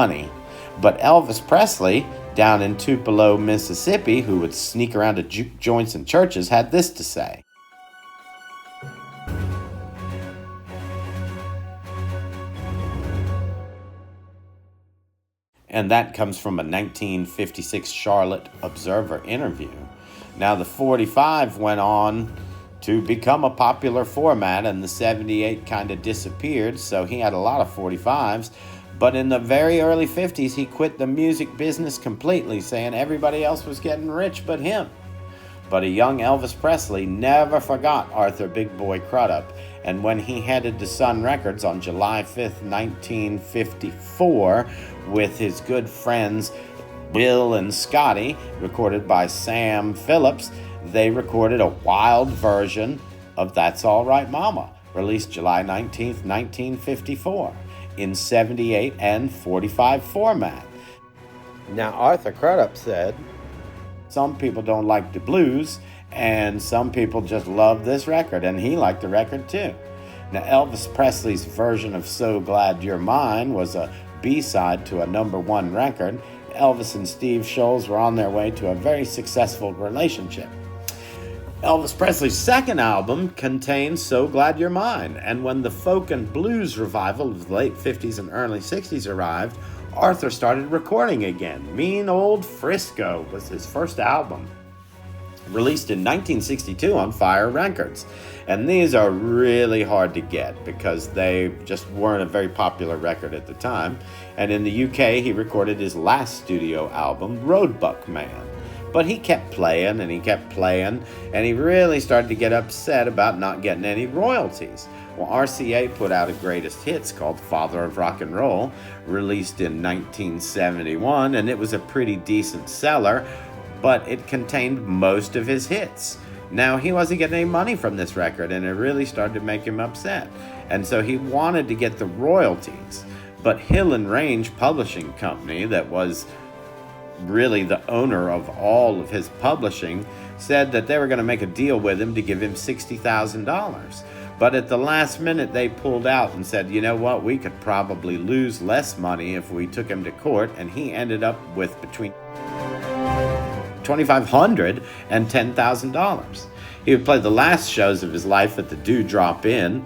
money. But Elvis Presley, down in Tupelo, Mississippi, who would sneak around to juke joints and churches, had this to say. And that comes from a 1956 Charlotte Observer interview. Now, the 45 went on to become a popular format, and the 78 kind of disappeared, so he had a lot of 45s. But in the very early 50s, he quit the music business completely, saying everybody else was getting rich but him. But a young Elvis Presley never forgot Arthur Big Boy Crudup, and when he headed to Sun Records on July 5th, 1954, with his good friends Bill and Scotty, recorded by Sam Phillips, they recorded a wild version of That's All Right Mama, released July 19th, 1954, in 78 and 45 format. Now, Arthur Crudup said, some people don't like the blues, and some people just love this record, and he liked the record too. Now, Elvis Presley's version of So Glad You're Mine was a B-side to a #1 record. Elvis and Steve Sholes were on their way to a very successful relationship. Elvis Presley's second album contained So Glad You're Mine, and when the folk and blues revival of the late 50s and early 60s arrived, Arthur started recording again. Mean Old Frisco was his first album, released in 1962 on Fire Records. And these are really hard to get because they just weren't a very popular record at the time. And in the UK, he recorded his last studio album, Roadbuck Man. But he kept playing and he kept playing, and he really started to get upset about not getting any royalties. Well, RCA put out a greatest hits called Father of Rock and Roll, released in 1971, and it was a pretty decent seller, but it contained most of his hits. Now, he wasn't getting any money from this record, and it really started to make him upset. And so he wanted to get the royalties. But Hill and Range Publishing Company, that was really the owner of all of his publishing, said that they were going to make a deal with him to give him $60,000. But at the last minute, they pulled out and said, you know what, we could probably lose less money if we took him to court, and he ended up with between $2,500 and $10,000. He would play the last shows of his life at the Dewdrop Inn.